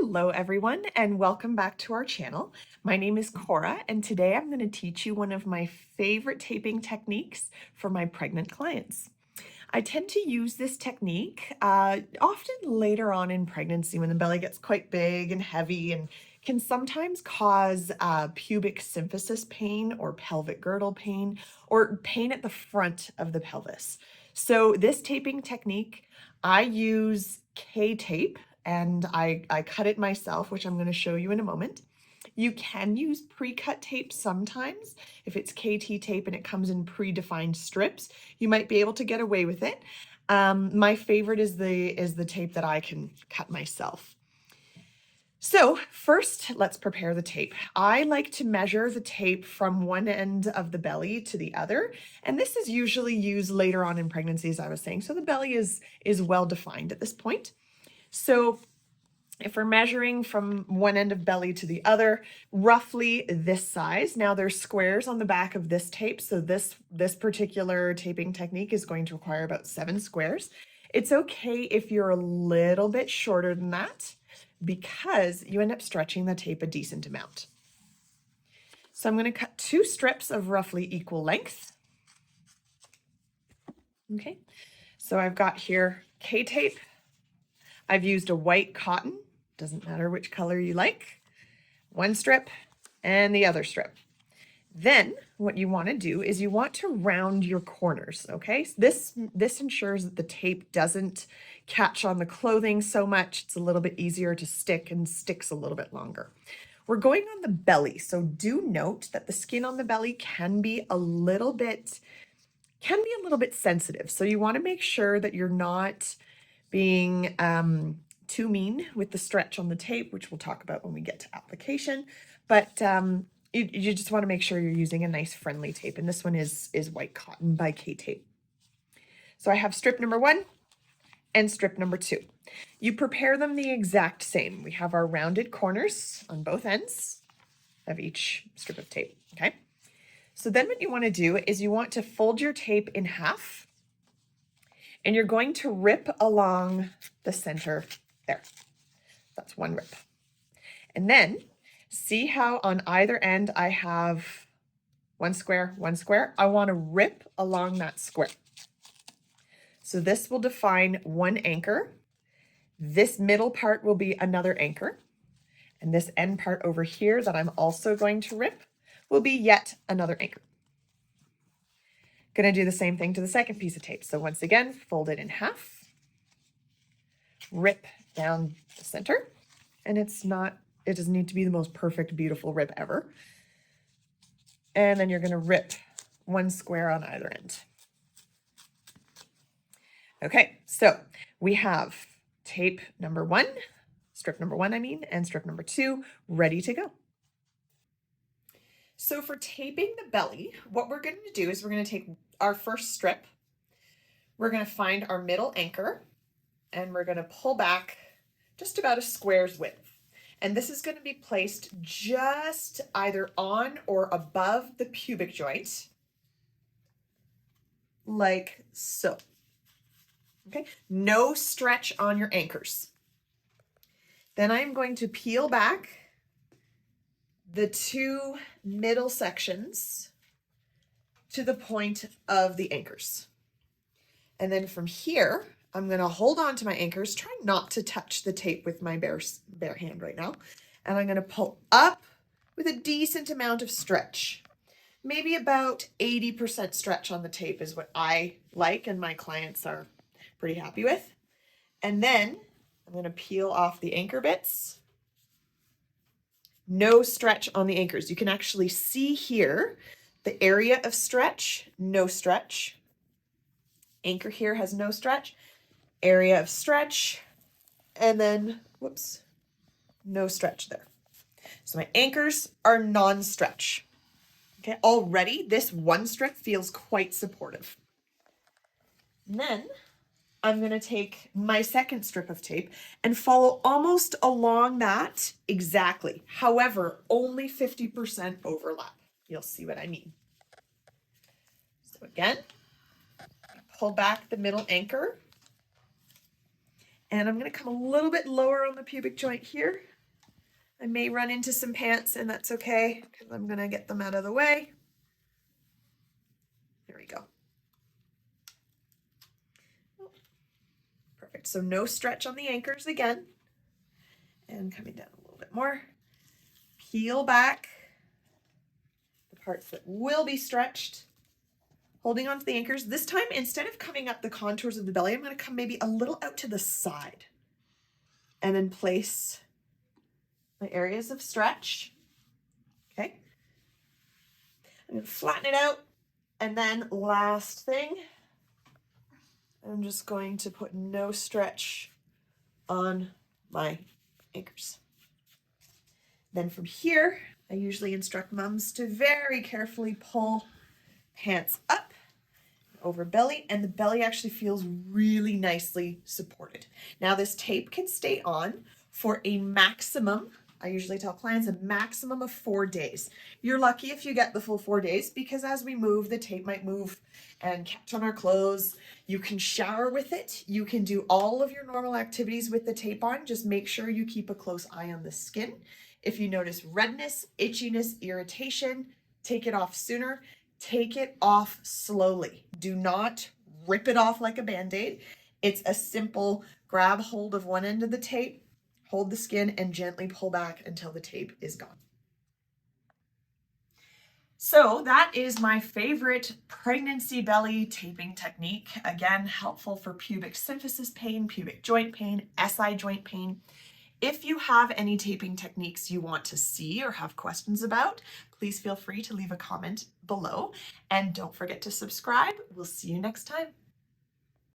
Hello everyone and welcome back to our channel. My name is Cora and today I'm going to teach you one of my favorite taping techniques for my pregnant clients. I tend to use this technique often later on in pregnancy when the belly gets quite big and heavy and can sometimes cause pubic symphysis pain or pelvic girdle pain or pain at the front of the pelvis. So this taping technique, I use K-tape and I cut it myself, which I'm going to show you in a moment. You can use pre-cut tape sometimes. If it's KT tape and it comes in predefined strips, you might be able to get away with it. My favorite is the tape that I can cut myself. So first, let's prepare the tape. I like to measure the tape from one end of the belly to the other, and this is usually used later on in pregnancy, as I was saying. So the belly is well defined at this point. So if we're measuring from one end of belly to the other, roughly this size. Now there's squares on the back of this tape, so this particular taping technique is going to require about 7 squares. It's okay if you're a little bit shorter than that because you end up stretching the tape a decent amount. So I'm going to cut 2 strips of roughly equal length. Okay, so I've got here K-tape. I've used a white cotton. Doesn't matter which color you like. 1 strip and the other strip. Then what you want to do is you want to round your corners, okay? This ensures that the tape doesn't catch on the clothing so much. It's a little bit easier to stick and sticks a little bit longer. We're going on the belly, so do note that the skin on the belly can be a little bit sensitive. So you want to make sure that you're not being too mean with the stretch on the tape, which we'll talk about when we get to application. But you just want to make sure you're using a nice friendly tape. And this one is white cotton by K-tape. So I have strip number 1 and strip number 2. You prepare them the exact same. We have our rounded corners on both ends of each strip of tape, okay? So then what you want to do is you want to fold your tape in half and you're going to rip along the center there. That's 1 rip. And then see how on either end I have 1 square, 1 square. I want to rip along that square. So this will define 1 anchor. This middle part will be another anchor. And this end part over here that I'm also going to rip will be yet another anchor. Going to do the same thing to the second piece of tape. So once again, fold it in half, rip down the center, and it doesn't need to be the most perfect, beautiful rip ever. And then you're going to rip 1 square on either end. Okay, so we have tape number 1, strip number 1, and strip number 2 ready to go. So for taping the belly, what we're going to do is we're going to take our first strip, we're going to find our middle anchor, and we're going to pull back just about a square's width. And this is going to be placed just either on or above the pubic joint, like so. Okay, no stretch on your anchors. Then I'm going to peel back the 2 middle sections to the point of the anchors. And then from here, I'm going to hold on to my anchors, try not to touch the tape with my bare hand right now. And I'm going to pull up with a decent amount of stretch. Maybe about 80% stretch on the tape is what I like and my clients are pretty happy with. And then I'm going to peel off the anchor bits. No stretch on the anchors. You can actually see here the area of stretch, no stretch. Anchor here has no stretch. Area of stretch, and then, whoops, no stretch there. So my anchors are non-stretch. Okay, already this 1 strip feels quite supportive. And then I'm going to take my second strip of tape and follow almost along that exactly. However, only 50% overlap. You'll see what I mean. So again, pull back the middle anchor. And I'm going to come a little bit lower on the pubic joint here. I may run into some pants, and that's okay because I'm going to get them out of the way. There we go. Perfect. So no stretch on the anchors again. And coming down a little bit more. Peel back the parts that will be stretched. Holding onto the anchors. This time, instead of coming up the contours of the belly, I'm going to come maybe a little out to the side. And then place my areas of stretch. Okay. I'm going to flatten it out. And then last thing, I'm just going to put no stretch on my anchors. Then from here, I usually instruct moms to very carefully pull pants up over belly, and the belly actually feels really nicely supported. Now this tape can stay on for a maximum, I usually tell clients, a maximum of 4 days. You're lucky if you get the full 4 days because as we move, the tape might move and catch on our clothes. You can shower with it. You can do all of your normal activities with the tape on. Just make sure you keep a close eye on the skin. If you notice redness, itchiness, irritation, take it off sooner. Take it off slowly. Do not rip it off like a Band-Aid. It's a simple grab hold of one end of the tape, hold the skin, and gently pull back until the tape is gone. So that is my favorite pregnancy belly taping technique. Again, helpful for pubic symphysis pain, pubic joint pain, SI joint pain. If you have any taping techniques you want to see or have questions about, please feel free to leave a comment below. And don't forget to subscribe. We'll see you next time.